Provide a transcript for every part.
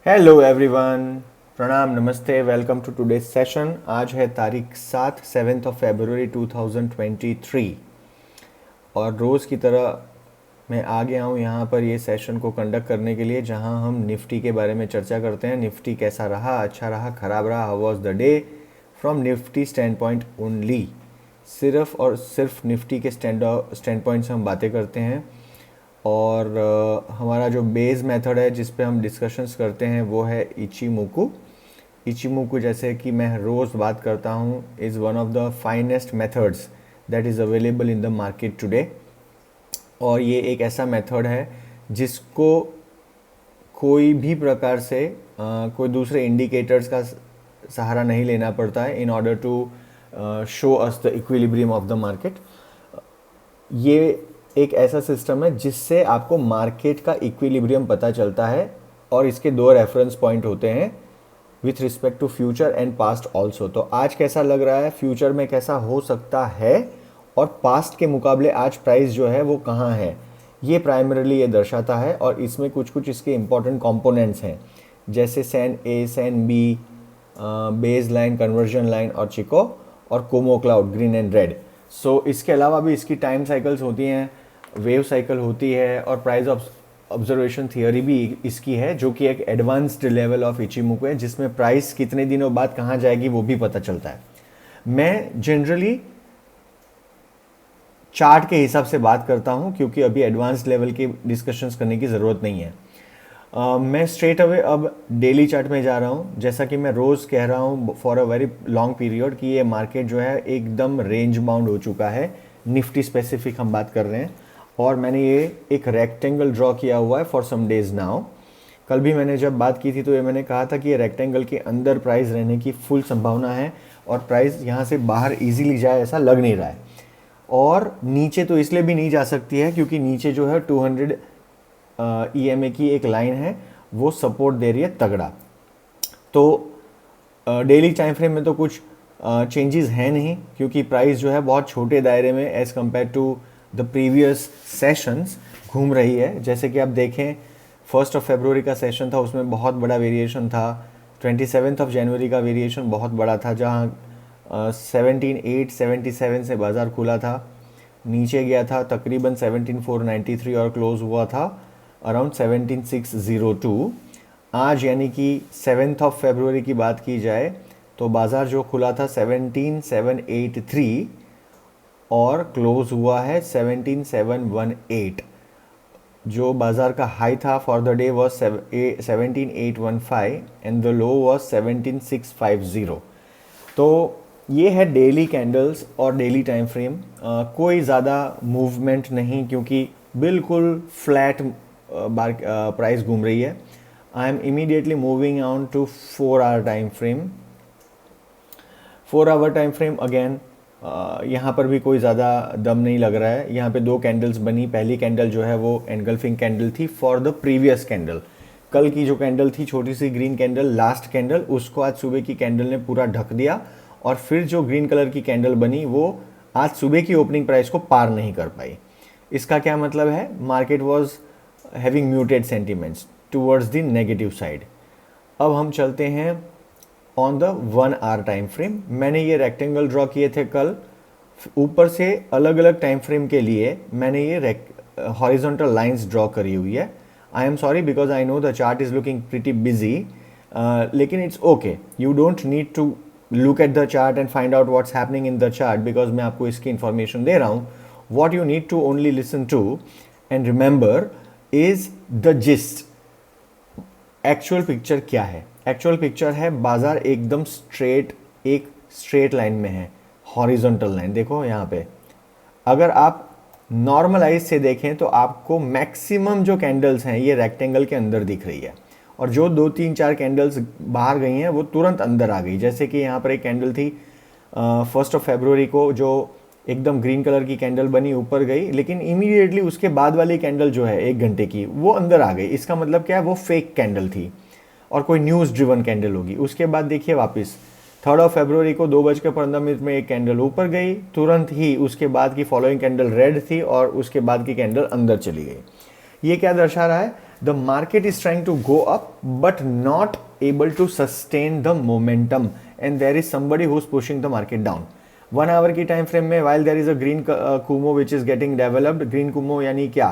Hello everyone, प्रणाम, नमस्ते, welcome to today's session. आज है तारीख 7 फरवरी 2023 और रोज़ की तरह मैं आ गया हूँ यहाँ पर ये सेशन को कंडक्ट करने के लिए, जहाँ हम निफ्टी के बारे में चर्चा करते हैं। निफ्टी कैसा रहा, अच्छा रहा, ख़राब रहा, how was the day from Nifty stand point only. सिर्फ और सिर्फ निफ्टी के स्टैंड पॉइंट से हम बातें करते हैं। और हमारा जो बेस मेथड है जिस पे हम डिस्कशंस करते हैं वो है इचिमोकू। इचिमोकू, जैसे कि मैं रोज़ बात करता हूँ, is one of the finest methods that is available in the market today. और ये एक ऐसा मेथड है जिसको कोई भी प्रकार से कोई दूसरे इंडिकेटर्स का सहारा नहीं लेना पड़ता है in order to show us the equilibrium of the market. ये एक ऐसा सिस्टम है जिससे आपको मार्केट का इक्विलिब्रियम पता चलता है और इसके दो रेफरेंस पॉइंट होते हैं with respect to future and past also. तो आज कैसा लग रहा है, फ्यूचर में कैसा हो सकता है और पास्ट के मुकाबले आज प्राइस जो है वो कहाँ है, ये प्राइमरीली ये दर्शाता है। और इसमें कुछ कुछ इसके इंपॉर्टेंट कंपोनेंट्स हैं, जैसे span A, span B, base line, conversion line और चिको, और Kumo cloud, green and red. So इसके अलावा भी इसकी टाइम साइकिल्स होती हैं, वेव साइकिल होती है, और प्राइस ऑब्जर्वेशन थियोरी भी इसकी है, जो कि एक एडवांस्ड लेवल ऑफ इचिमोकू है, जिसमें प्राइस कितने दिनों बाद कहाँ जाएगी वो भी पता चलता है। मैं जनरली चार्ट के हिसाब से बात करता हूँ क्योंकि अभी एडवांस्ड लेवल की डिस्कशंस करने की ज़रूरत नहीं है। मैं स्ट्रेट अवे अब डेली चार्ट में जा रहा हूँ। जैसा कि मैं रोज़ कह रहा हूँ for a very long period कि ये मार्केट जो है एकदम रेंज बाउंड हो चुका है। निफ्टी स्पेसिफिक हम बात कर रहे हैं, और मैंने ये एक रेक्टेंगल ड्रॉ किया हुआ है फॉर सम डेज नाउ। कल भी मैंने जब बात की थी तो ये मैंने कहा था कि ये रेक्टेंगल के अंदर प्राइस रहने की फुल संभावना है और प्राइस यहाँ से बाहर इजीली जाए ऐसा लग नहीं रहा है। और नीचे तो इसलिए भी नहीं जा सकती है क्योंकि नीचे जो है 200 EMA की एक लाइन है, वो सपोर्ट दे रही है तगड़ा। तो डेली टाइम फ्रेम में तो कुछ चेंजेस हैं नहीं, क्योंकि प्राइस जो है बहुत छोटे दायरे में as compare to the previous sessions घूम रही है। जैसे कि आप देखें, 1 फरवरी का सेशन था, उसमें बहुत बड़ा वेरिएशन था। 27 जनवरी का वेरिएशन बहुत बड़ा था, जहाँ 17,877 से बाज़ार खुला था, नीचे गया था तकरीबन 17,493 और क्लोज हुआ था अराउंड 17,602। आज यानी कि 7 फरवरी की बात की जाए तो बाज़ार जो खुला था 17,783 और क्लोज हुआ है 17,718। जो बाज़ार का हाई था for the day was 17,815 and the low was 17,650। तो ये है डेली कैंडल्स और डेली टाइम फ्रेम। कोई ज़्यादा मूवमेंट नहीं, क्योंकि बिल्कुल फ्लैट प्राइस घूम रही है। I am immediately moving on to 4 hour time frame. 4 hour time frame again, यहाँ पर भी कोई ज़्यादा दम नहीं लग रहा है। यहाँ पे दो कैंडल्स बनी। पहली कैंडल जो है वो एनगल्फिंग कैंडल थी फॉर द प्रीवियस कैंडल। कल की जो कैंडल थी, छोटी सी ग्रीन कैंडल, लास्ट कैंडल, उसको आज सुबह की कैंडल ने पूरा ढक दिया। और फिर जो ग्रीन कलर की कैंडल बनी वो आज सुबह की ओपनिंग प्राइस को पार नहीं कर पाई। इसका क्या मतलब है? Market was having muted sentiments towards the negative side. अब हम चलते हैं on the 1 hour time frame. मैंने ये रेक्टेंगल ड्रॉ किए थे कल। ऊपर से अलग अलग टाइम फ्रेम के लिए मैंने ये हॉरिजॉन्टल लाइंस ड्रॉ करी हुई है। I am sorry because I know the chart is looking pretty busy, लेकिन it's okay. You don't need to look at the chart and find out what's happening in the chart because मैं आपको इसकी information दे रहा हूँ। What you need to only listen to and remember is the gist। Actual picture क्या है? Actual picture है बाजार एकदम straight, एक straight line में है, horizontal line। देखो यहाँ पे, अगर आप नॉर्मलाइज से देखें तो आपको मैक्सिमम जो कैंडल्स हैं ये रेक्टेंगल के अंदर दिख रही है, और जो 2 3 4 कैंडल्स बाहर गई हैं वो तुरंत अंदर आ गई। जैसे कि यहाँ पर एक कैंडल थी 1 फरवरी को, जो एकदम ग्रीन कलर की कैंडल बनी, ऊपर गई, लेकिन इमीडिएटली उसके बाद वाली कैंडल जो है 1 घंटे की, वो अंदर आ गई। इसका मतलब क्या है? वो फेक कैंडल थी और कोई न्यूज़ ड्रिवन कैंडल होगी। उसके बाद देखिए वापस 3 फरवरी को 2:15 में एक कैंडल ऊपर गई, तुरंत ही उसके बाद की फॉलोइंग कैंडल रेड थी और उसके बाद की कैंडल अंदर चली गई। ये क्या दर्शा रहा है? The market is trying to go up but not able to sustain the momentum and there is somebody who's pushing the market down. 1 hour की टाइम फ्रेम में while there is a green kumo which is getting developed, green kumo यानी क्या?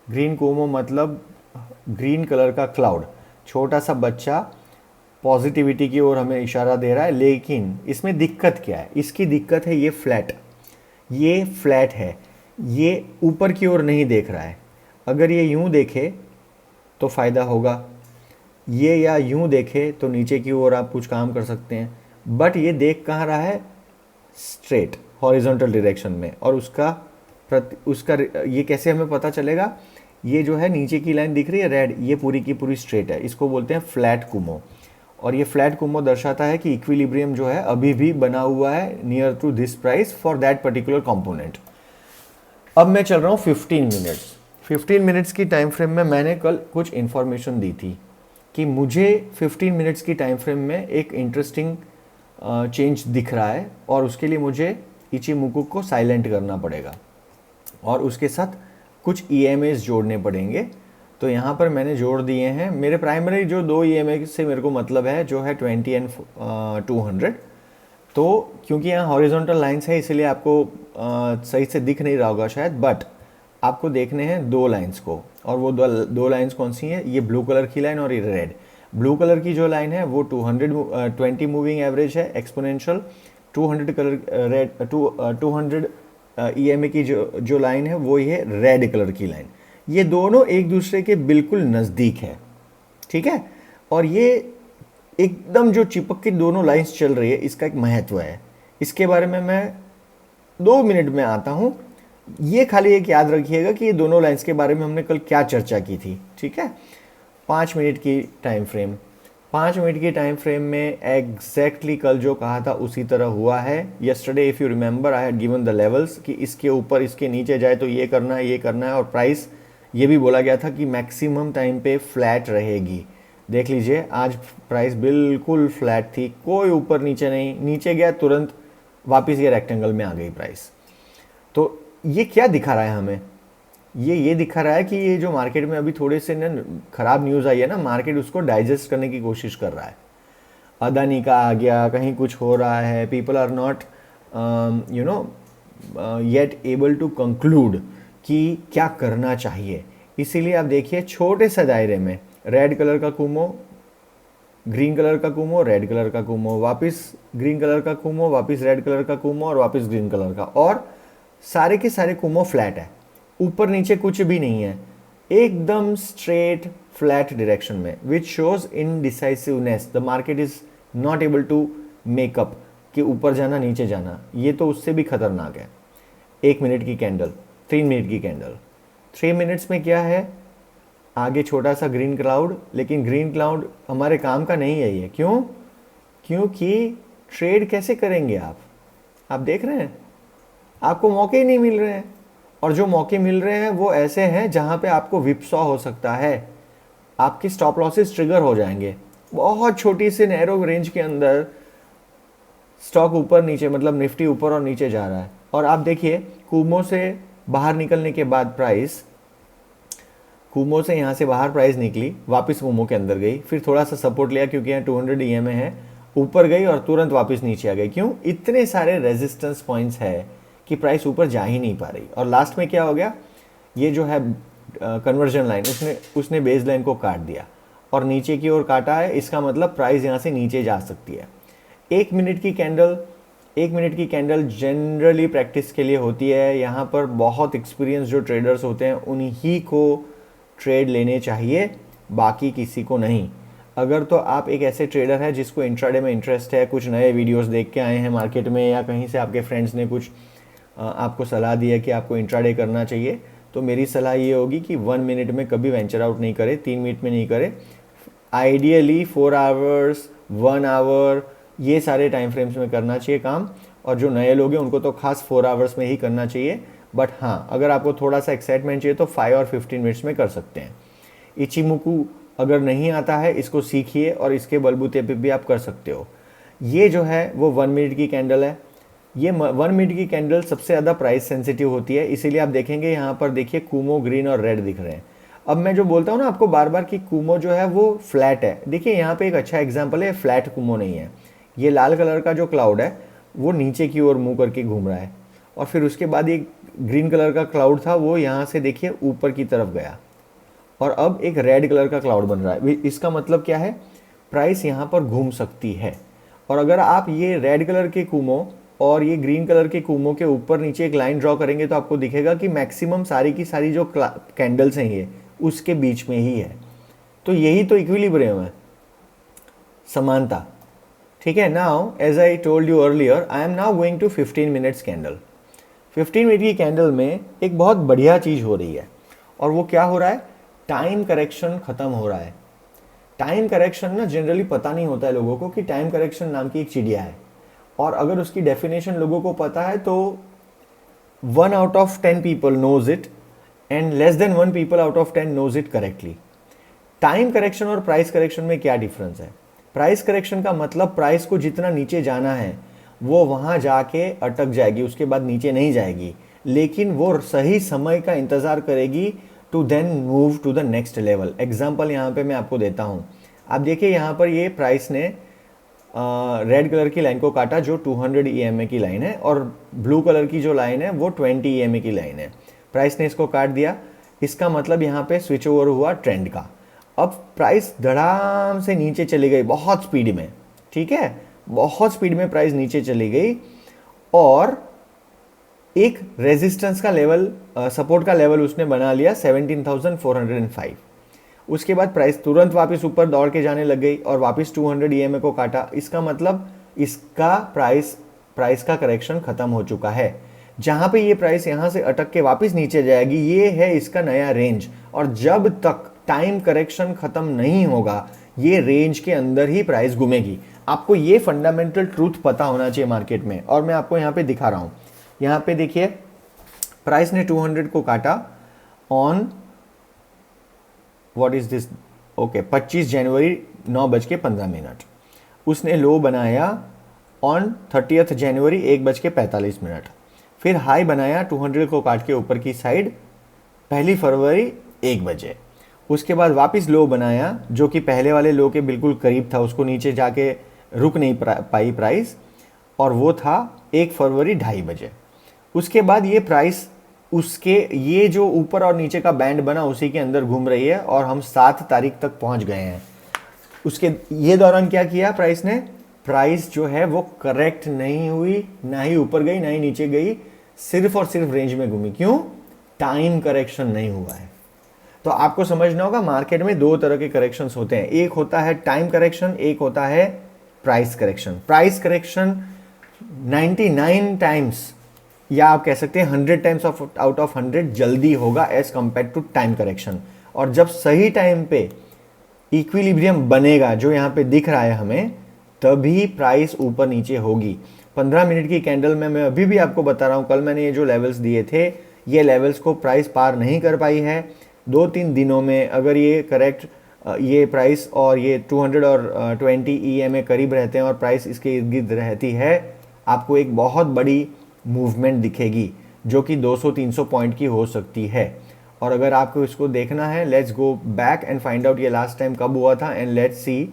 Green कुमो मतलब green colour का cloud, छोटा सा बच्चा positivity की ओर हमें इशारा दे रहा है। लेकिन इसमें दिक्कत क्या है? इसकी दिक्कत है ये फ्लैट है, ये ऊपर की ओर नहीं देख रहा है। अगर ये यूं देखे तो फ़ायदा होगा, ये या यूं देखे तो नीचे की ओर आप कुछ काम कर सकते हैं, बट ये देख कहाँ रहा है? स्ट्रेट हॉरिजॉन्टल डायरेक्शन में। और उसका ये कैसे हमें पता चलेगा? ये जो है नीचे की लाइन दिख रही है रेड, ये पूरी की पूरी स्ट्रेट है, इसको बोलते हैं फ्लैट कुमो। और ये फ्लैट कुमो दर्शाता है कि इक्विलिब्रियम जो है अभी भी बना हुआ है near to this price for that particular component. अब मैं चल रहा हूँ 15 मिनट्स की टाइम फ्रेम में। मैंने कल कुछ इन्फॉर्मेशन दी थी कि मुझे 15 मिनट्स की टाइम फ्रेम में एक इंटरेस्टिंग चेंज दिख रहा है और उसके लिए मुझे इचिमुकु को साइलेंट करना पड़ेगा और उसके साथ कुछ EMAs जोड़ने पड़ेंगे। तो यहाँ पर मैंने जोड़ दिए हैं मेरे प्राइमरी जो 2 EMA से मेरे को मतलब है, जो है 20 एंड 200। तो क्योंकि यहाँ हॉरिजॉन्टल लाइंस है इसलिए आपको सही से दिख नहीं रहा होगा शायद, बट आपको देखने हैं 2 लाइंस को। और वो दो लाइंस कौन सी हैं? ये ब्लू कलर की लाइन और ये रेड। ब्लू कलर की जो लाइन है वो 220 मूविंग एवरेज है एक्सपोनेंशियल। 200 कलर रेड 200 EMA की जो लाइन है वो ये रेड कलर की लाइन। ये दोनों एक दूसरे के बिल्कुल नज़दीक है, ठीक है। और ये एकदम जो चिपक के दोनों लाइंस चल रही है, इसका एक महत्व है। इसके बारे में मैं 2 मिनट में आता हूँ। ये खाली एक याद रखिएगा कि ये दोनों लाइंस के बारे में हमने कल क्या चर्चा की थी, ठीक है। 5 मिनट की टाइम फ्रेम, 5 मिनट की टाइम फ्रेम में एग्जैक्टली कल जो कहा था उसी तरह हुआ है। Yesterday if you remember I had given the levels कि इसके ऊपर इसके नीचे जाए तो ये करना है और प्राइस ये भी बोला गया था कि मैक्सिमम टाइम पे फ्लैट रहेगी। देख लीजिए आज प्राइस बिल्कुल फ्लैट थी, कोई ऊपर नीचे नहीं, नीचे गया तुरंत वापस ये रेक्टेंगल में आ गई प्राइस। तो ये क्या दिखा रहा है हमें? ये दिखा रहा है कि ये जो मार्केट में अभी थोड़े से ना खराब न्यूज़ आई है ना, मार्केट उसको डाइजेस्ट करने की कोशिश कर रहा है। अदानी का आ गया, कहीं कुछ हो रहा है, people are not yet able to conclude कि क्या करना चाहिए। इसीलिए आप देखिए छोटे से दायरे में रेड कलर का कुमो, ग्रीन कलर का कुमो, रेड कलर का कुमो, वापस ग्रीन कलर का कुमो, वापस रेड कलर का कुमो और वापस ग्रीन कलर का, और सारे के सारे कुमो फ्लैट है, ऊपर नीचे कुछ भी नहीं है, एकदम स्ट्रेट फ्लैट डायरेक्शन में, which shows indecisiveness. The market is not able to make up कि ऊपर जाना नीचे जाना, ये तो उससे भी खतरनाक है। 1 मिनट की कैंडल, 3 मिनट की कैंडल, 3 मिनट्स में क्या है? आगे छोटा सा ग्रीन क्लाउड, लेकिन ग्रीन क्लाउड हमारे काम का नहीं है ये। क्यों? क्योंकि ट्रेड कैसे करेंगे आप देख रहे हैं आपको मौके ही नहीं मिल रहे हैं, और जो मौके मिल रहे हैं वो ऐसे हैं जहां पे आपको विपसॉ हो सकता है, आपकी स्टॉप लॉसेस ट्रिगर हो जाएंगे। बहुत छोटी सी नैरो रेंज के अंदर स्टॉक ऊपर नीचे, मतलब निफ्टी ऊपर और नीचे जा रहा है। और आप देखिए कुमो से बाहर निकलने के बाद प्राइस, कुमो से यहाँ से बाहर प्राइस निकली, वापस कुमो के अंदर गई, फिर थोड़ा सा सपोर्ट लिया क्योंकि यहाँ 200 EMA है, ऊपर गई और तुरंत वापस नीचे आ गई। क्यों? इतने सारे रेजिस्टेंस पॉइंट्स है कि प्राइस ऊपर जा ही नहीं पा रही। और लास्ट में क्या हो गया? ये जो है कन्वर्जन लाइन, उसने बेस लाइन को काट दिया और नीचे की ओर काटा है। इसका मतलब प्राइस यहाँ से नीचे जा सकती है। 1 मिनट की कैंडल जनरली प्रैक्टिस के लिए होती है। यहाँ पर बहुत एक्सपीरियंस जो ट्रेडर्स होते हैं उन्हीं को ट्रेड लेने चाहिए, बाकी किसी को नहीं। अगर तो आप एक ऐसे ट्रेडर है जिसको इंट्राडे में इंटरेस्ट है, कुछ नए वीडियोस देख के आए हैं मार्केट में, या कहीं से आपके फ्रेंड्स ने कुछ आपको सलाह दी है कि आपको इंट्राडे करना चाहिए, तो मेरी सलाह ये होगी कि 1 मिनट में कभी वेंचर आउट नहीं करे, 3 मिनट में नहीं करे। आइडियली 4 आवर्स, 1 आवर, ये सारे टाइम फ्रेम्स में करना चाहिए काम। और जो नए लोग हैं उनको तो खास 4 आवर्स में ही करना चाहिए। बट हाँ, अगर आपको थोड़ा सा एक्साइटमेंट चाहिए तो 5 और 15 मिनट्स में कर सकते हैं। इचिमुकु अगर नहीं आता है, इसको सीखिए और इसके बलबूते पे भी आप कर सकते हो। ये जो है वो 1 मिनट की कैंडल है। ये 1 मिनट की कैंडल सबसे ज़्यादा प्राइस सेंसिटिव होती है, इसीलिए आप देखेंगे यहाँ पर देखिए कुमो ग्रीन और रेड दिख रहे हैं। अब मैं जो बोलता हूँ ना आपको बार बार कि कुमो जो है वो फ्लैट है, देखिए यहाँ पे एक अच्छा एग्जांपल है, फ्लैट कुमो नहीं है। ये लाल कलर का जो क्लाउड है वो नीचे की ओर मुंह करके घूम रहा है, और फिर उसके बाद ये ग्रीन कलर का क्लाउड था वो यहाँ से देखिए ऊपर की तरफ गया, और अब एक रेड कलर का क्लाउड बन रहा है। इसका मतलब क्या है, प्राइस यहाँ पर घूम सकती है। और अगर आप ये रेड कलर के कुमो और ये ग्रीन कलर के कुमो के ऊपर नीचे एक लाइन ड्रॉ करेंगे तो आपको दिखेगा कि मैक्सिमम सारी की सारी जो कैंडल्स हैं ये उसके बीच में ही है। तो यही तो इक्विलिब्रियम है, समानता। ठीक है, now as I told you earlier, I am now going to 15 minutes candle. 15 minute की कैंडल में एक बहुत बढ़िया चीज़ हो रही है, और वो क्या हो रहा है, टाइम करेक्शन खत्म हो रहा है। टाइम करेक्शन ना जनरली पता नहीं होता है लोगों को कि टाइम करेक्शन नाम की एक चिड़िया है, और अगर उसकी डेफिनेशन लोगों को पता है तो 1 out of 10 people knows it and less than 1 people out of 10 knows it correctly। Time correction और प्राइस करेक्शन में क्या डिफरेंस है? प्राइस करेक्शन का मतलब प्राइस को जितना नीचे जाना है वो वहां जाके अटक जाएगी, उसके बाद नीचे नहीं जाएगी, लेकिन वो सही समय का इंतजार करेगी to then move to the next level. Example यहाँ पे मैं आपको देता हूँ। आप देखिए यहाँ पर ये प्राइस ने रेड कलर की लाइन को काटा जो 200 EMA की लाइन है, और ब्लू कलर की जो लाइन है वो 20 EMA की लाइन है। प्राइस ने इसको काट दिया, इसका मतलब यहाँ पे स्विच ओवर हुआ ट्रेंड का। अब प्राइस धड़ाम से नीचे चली गई बहुत स्पीड में, ठीक है, बहुत स्पीड में प्राइस नीचे चली गई, और एक रेजिस्टेंस का लेवल, सपोर्ट का लेवल उसने बना लिया 17,405। उसके बाद प्राइस तुरंत वापस ऊपर दौड़ के जाने लग गई और वापस 200 EMA को काटा। इसका मतलब इसका प्राइस का करेक्शन खत्म हो चुका है। जहां पे ये प्राइस यहां से अटक के वापस नीचे जाएगी, ये है इसका नया रेंज, और जब तक टाइम करेक्शन खत्म नहीं होगा ये रेंज के अंदर ही प्राइस घूमेगी। आपको ये फंडामेंटल ट्रूथ पता होना चाहिए मार्केट में, और मैं आपको यहाँ पे दिखा रहा हूँ। यहाँ पे देखिए प्राइस ने 200 को काटा on what is this, okay, 25 जनवरी 9:15। उसने लो बनाया ऑन 30 जनवरी 1:45। फिर हाई बनाया 200 को काट के ऊपर की साइड 1 फरवरी 1 बजे। उसके बाद वापस लो बनाया जो कि पहले वाले लो के बिल्कुल करीब था, उसको नीचे जाके रुक नहीं पाई प्राइस, और वो था 1 फरवरी 2:30 बजे। उसके बाद ये प्राइस उसके ये जो ऊपर और नीचे का बैंड बना उसी के अंदर घूम रही है, और हम 7 तारीख तक पहुंच गए हैं। उसके ये दौरान क्या किया प्राइस ने, प्राइस जो है वो करेक्ट नहीं हुई, ना ही ऊपर गई ना ही नीचे गई, सिर्फ और सिर्फ रेंज में घूमी। क्यों? टाइम करेक्शन नहीं हुआ है। तो आपको समझना होगा मार्केट में 2 तरह के करेक्शंस होते हैं, एक होता है टाइम करेक्शन, एक होता है price correction. Price correction 99 times, या आप कह सकते हैं 100 टाइम्स आउट ऑफ 100 जल्दी होगा as compare to time correction. और जब सही टाइम पे इक्विलिब्रियम बनेगा जो यहाँ पे दिख रहा है हमें, तभी प्राइस ऊपर नीचे होगी। 15 मिनट की कैंडल में मैं अभी भी आपको बता रहा हूँ, कल मैंने ये जो लेवल्स दिए थे ये लेवल्स को प्राइस पार नहीं कर पाई है। 2-3 दिनों में अगर ये करेक्ट, ये प्राइस और ये 200 और 20 EMA करीब रहते हैं और प्राइस इसके इर्द गिर्द रहती है, आपको एक बहुत बड़ी मूवमेंट दिखेगी जो कि 200-300 पॉइंट की हो सकती है। और अगर आपको इसको देखना है, let's go back and find out ये लास्ट टाइम कब हुआ था, एंड लेट्स सी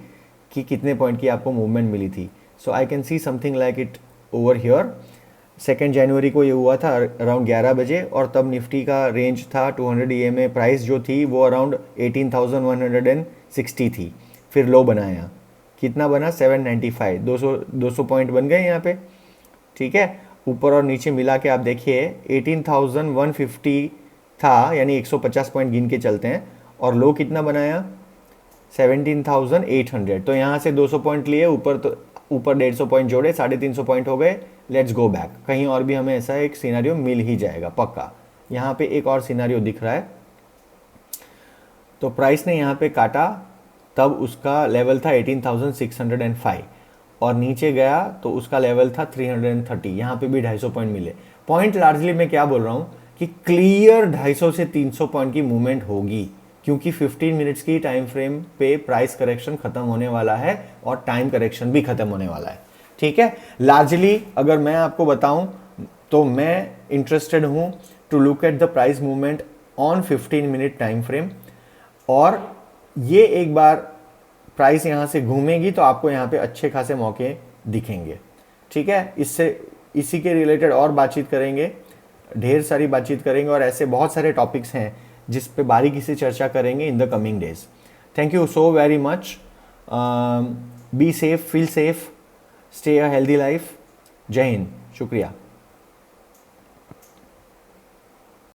कि कितने पॉइंट की आपको मूवमेंट मिली थी। So I can see something like it over here. 2 जनवरी को ये हुआ था अराउंड 11 बजे, और तब निफ्टी का रेंज था 200 EMA, प्राइस जो थी वो अराउंड 18,160 थी। फिर लो बनाया, कितना बना, 795, 200 पॉइंट बन गए यहाँ पे, ठीक है। ऊपर और नीचे मिला के आप देखिए 18,150 था, यानी 150 पॉइंट गिन के चलते हैं, और लो कितना बनाया 17,800। तो यहाँ से 200 पॉइंट लिए, ऊपर तो ऊपर 150 पॉइंट जोड़े, 350 पॉइंट हो गए। लेट्स गो बैक, कहीं और भी हमें ऐसा एक सिनेरियो मिल ही जाएगा पक्का। यहाँ पे एक और सिनेरियो दिख रहा है। तो प्राइस ने यहाँ पे काटा, तब उसका लेवल था 18,605, और नीचे गया तो उसका लेवल था 330। यहाँ पे भी 250 पॉइंट मिले। पॉइंट लार्जली मैं क्या बोल रहा हूँ कि क्लियर 250 से 300 पॉइंट की मूवमेंट होगी, क्योंकि 15 मिनट्स की टाइम फ्रेम पे प्राइस करेक्शन खत्म होने वाला है और टाइम करेक्शन भी खत्म होने वाला है, ठीक है। लार्जली अगर मैं आपको बताऊं तो मैं इंटरेस्टेड हूं to look at the price movement on 15 minute time frame. और ये एक बार प्राइस यहाँ से घूमेगी तो आपको यहाँ पे अच्छे खासे मौके दिखेंगे। ठीक है, इससे इसी के रिलेटेड और बातचीत करेंगे, ढेर सारी बातचीत करेंगे और ऐसे बहुत सारे टॉपिक्स हैं जिस पे बारीकी से चर्चा करेंगे in the coming days. Thank you so very much. Be safe, feel safe, stay a healthy life. जय हिंद, शुक्रिया।